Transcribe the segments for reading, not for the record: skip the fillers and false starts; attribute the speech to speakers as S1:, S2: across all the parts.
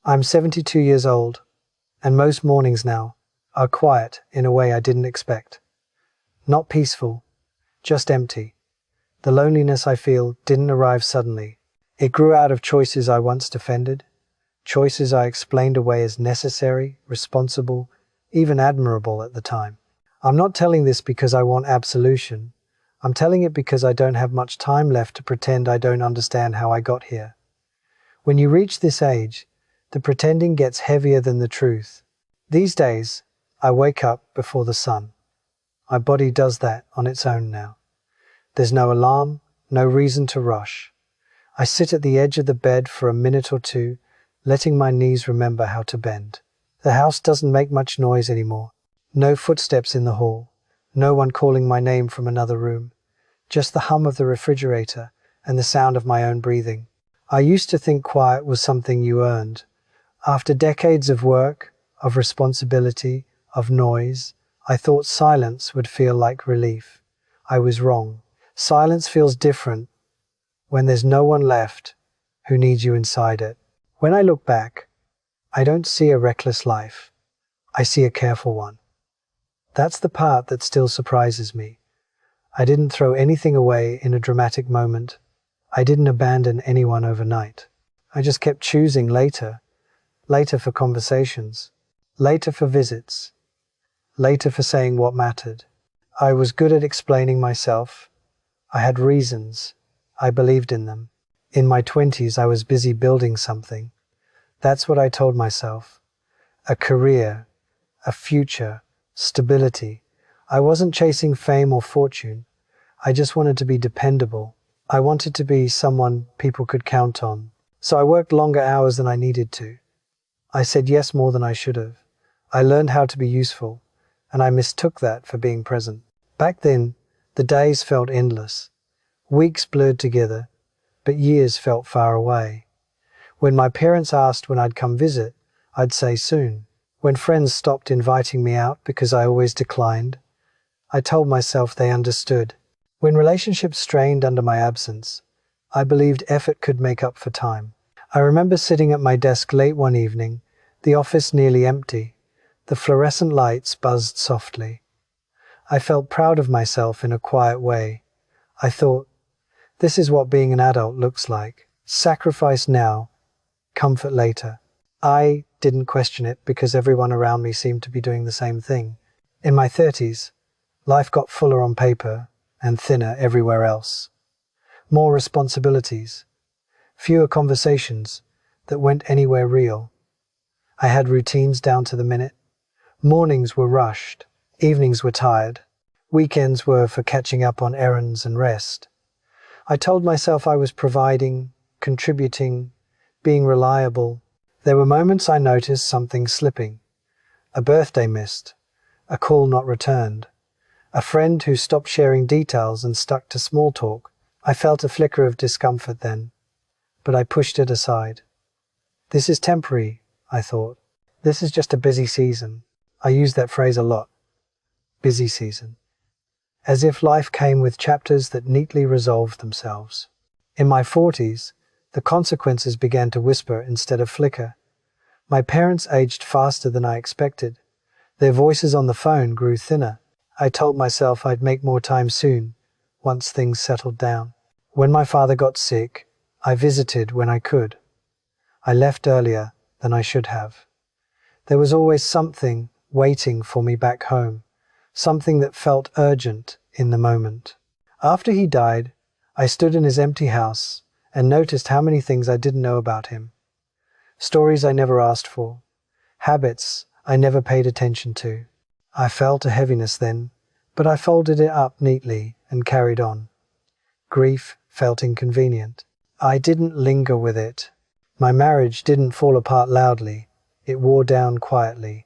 S1: I'm 72 years old, and most mornings now are quiet in a way I didn't expect. Not peaceful, just empty. The loneliness I feel didn't arrive suddenly. It grew out of choices I once defended, choices I explained away as necessary, responsible, even admirable at the time. I'm not telling this because I want absolution. I'm telling it because I don't have much time left to pretend I don't understand how I got here. When you reach this age, the pretending gets heavier than the truth. These days, I wake up before the sun. My body does that on its own now. There's no alarm, no reason to rush. I sit at the edge of the bed for a minute or two, letting my knees remember how to bend. The house doesn't make much noise anymore. No footsteps in the hall. No one calling my name from another room. Just the hum of the refrigerator and the sound of my own breathing. I used to think quiet was something you earned. After decades of work, of responsibility, of noise, I thought silence would feel like relief. I was wrong. Silence feels different when there's no one left who needs you inside it. When I look back, I don't see a reckless life. I see a careful one. That's the part that still surprises me. I didn't throw anything away in a dramatic moment. I didn't abandon anyone overnight. I just kept choosing later for conversations, later for visits, later for saying what mattered. I was good at explaining myself. I had reasons. I believed in them. In my 20s, I was busy building something. That's what I told myself. A career, a future, stability. I wasn't chasing fame or fortune. I just wanted to be dependable. I wanted to be someone people could count on. So I worked longer hours than I needed to. I said yes more than I should have. I learned how to be useful, and I mistook that for being present. Back then, the days felt endless. Weeks blurred together, but years felt far away. When my parents asked when I'd come visit, I'd say soon. When friends stopped inviting me out because I always declined, I told myself they understood. When relationships strained under my absence, I believed effort could make up for time. I remember sitting at my desk late one evening, the office nearly empty. The fluorescent lights buzzed softly. I felt proud of myself in a quiet way. I thought, this is what being an adult looks like. Sacrifice now, comfort later. I didn't question it because everyone around me seemed to be doing the same thing. In my 30s, life got fuller on paper and thinner everywhere else. More responsibilities, fewer conversations that went anywhere real. I had routines down to the minute. Mornings were rushed, evenings were tired, weekends were for catching up on errands and rest. I told myself I was providing, contributing, being reliable. There were moments I noticed something slipping. A birthday missed, a call not returned, a friend who stopped sharing details and stuck to small talk. I felt a flicker of discomfort then, but I pushed it aside. This is temporary, I thought. This is just a busy season. I use that phrase a lot. Busy season. As if life came with chapters that neatly resolved themselves. In my 40s, the consequences began to whisper instead of flicker. My parents aged faster than I expected. Their voices on the phone grew thinner. I told myself I'd make more time soon, once things settled down. When my father got sick, I visited when I could. I left earlier than I should have. There was always something waiting for me back home, something that felt urgent in the moment. After he died, I stood in his empty house and noticed how many things I didn't know about him. Stories I never asked for, habits I never paid attention to. I felt a heaviness then, but I folded it up neatly and carried on. Grief felt inconvenient. I didn't linger with it. My marriage didn't fall apart loudly. It wore down quietly.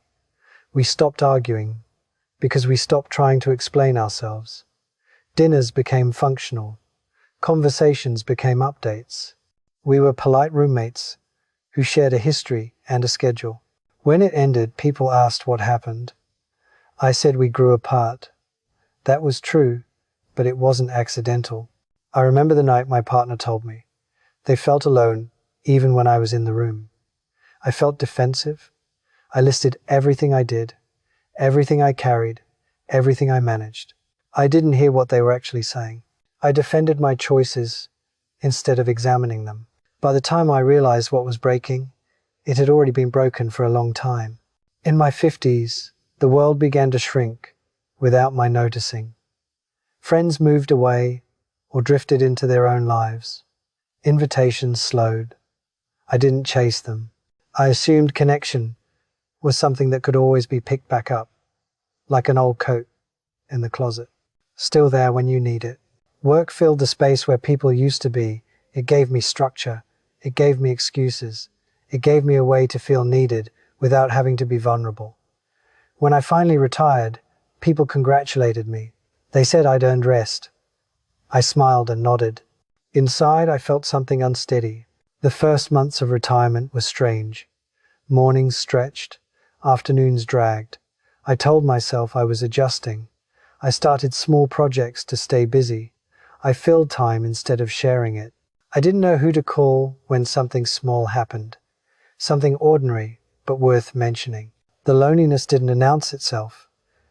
S1: We stopped arguing because we stopped trying to explain ourselves. Dinners became functional. Conversations became updates. We were polite roommates who shared a history and a schedule. When it ended, people asked what happened. I said we grew apart. That was true, but it wasn't accidental. I remember the night my partner told me. They felt alone, even when I was in the room. I felt defensive. I listed everything I did, everything I carried, everything I managed. I didn't hear what they were actually saying. I defended my choices instead of examining them. By the time I realized what was breaking, it had already been broken for a long time. In my 50s, the world began to shrink without my noticing. Friends moved away or drifted into their own lives. Invitations slowed. I didn't chase them. I assumed connection was something that could always be picked back up, like an old coat in the closet, still there when you need it. Work filled the space where people used to be. It gave me structure. It gave me excuses. It gave me a way to feel needed without having to be vulnerable. When I finally retired, people congratulated me. They said I'd earned rest. I smiled and nodded. Inside, I felt something unsteady. The first months of retirement were strange. Mornings stretched, afternoons dragged. I told myself I was adjusting. I started small projects to stay busy. I filled time instead of sharing it. I didn't know who to call when something small happened. Something ordinary, but worth mentioning. The loneliness didn't announce itself.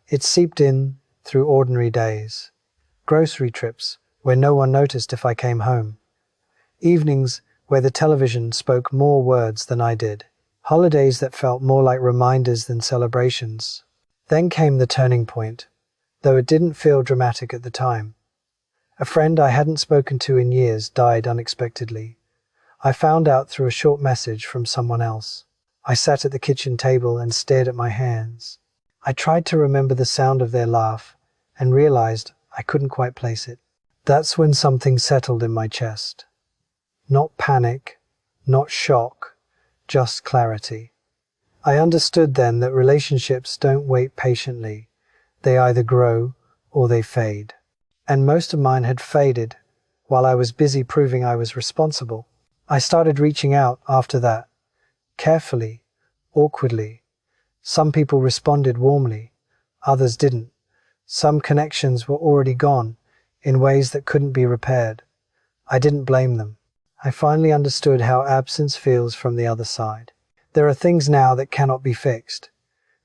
S1: It seeped in through ordinary days. Grocery trips where no one noticed if I came home. Evenings where the television spoke more words than I did. Holidays that felt more like reminders than celebrations. Then came the turning point, though it didn't feel dramatic at the time. A friend I hadn't spoken to in years died unexpectedly. I found out through a short message from someone else. I sat at the kitchen table and stared at my hands. I tried to remember the sound of their laugh and realized I couldn't quite place it. That's when something settled in my chest. Not panic, not shock, just clarity. I understood then that relationships don't wait patiently. They either grow or they fade. And most of mine had faded while I was busy proving I was responsible. I started reaching out after that, carefully, awkwardly. Some people responded warmly, others didn't. Some connections were already gone in ways that couldn't be repaired. I didn't blame them. I finally understood how absence feels from the other side. There are things now that cannot be fixed,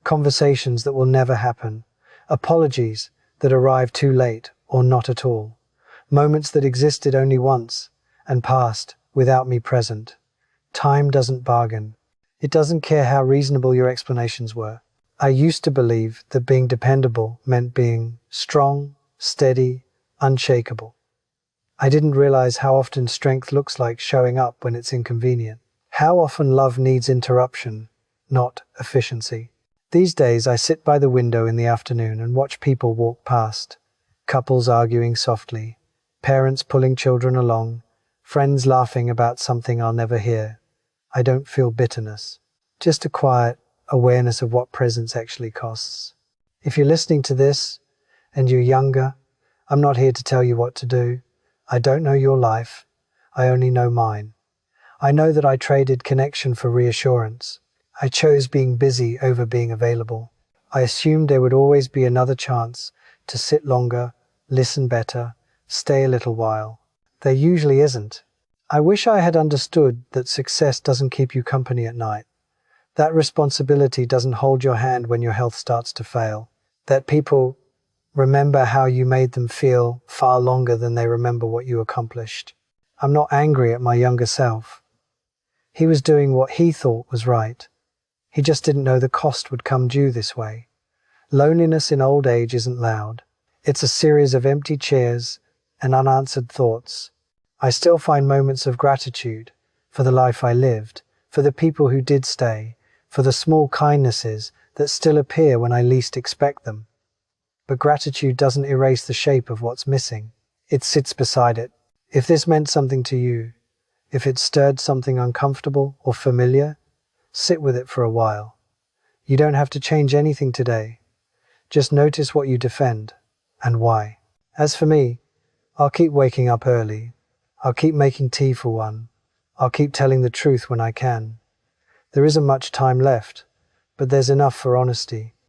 S1: conversations that will never happen, apologies that arrive too late or not at all, moments that existed only once and passed without me present. Time doesn't bargain. It doesn't care how reasonable your explanations were. I used to believe that being dependable meant being strong, steady, unshakable. I didn't realize how often strength looks like showing up when it's inconvenient. How often love needs interruption, not efficiency. These days I sit by the window in the afternoon and watch people walk past. Couples arguing softly, parents pulling children along, friends laughing about something I'll never hear. I don't feel bitterness, just a quiet awareness of what presence actually costs. If you're listening to this and you're younger, I'm not here to tell you what to do. I don't know your life. I only know mine. I know that I traded connection for reassurance. I chose being busy over being available. I assumed there would always be another chance to sit longer, listen better, stay a little while. There usually isn't. I wish I had understood that success doesn't keep you company at night. That responsibility doesn't hold your hand when your health starts to fail. That people remember how you made them feel far longer than they remember what you accomplished. I'm not angry at my younger self. He was doing what he thought was right. He just didn't know the cost would come due this way. Loneliness in old age isn't loud. It's a series of empty chairs and unanswered thoughts. I still find moments of gratitude for the life I lived, for the people who did stay, for the small kindnesses that still appear when I least expect them. But gratitude doesn't erase the shape of what's missing. It sits beside it. If this meant something to you, if it stirred something uncomfortable or familiar, sit with it for a while. You don't have to change anything today. Just notice what you defend and why. As for me, I'll keep waking up early. I'll keep making tea for one. I'll keep telling the truth when I can. There isn't much time left, but there's enough for honesty.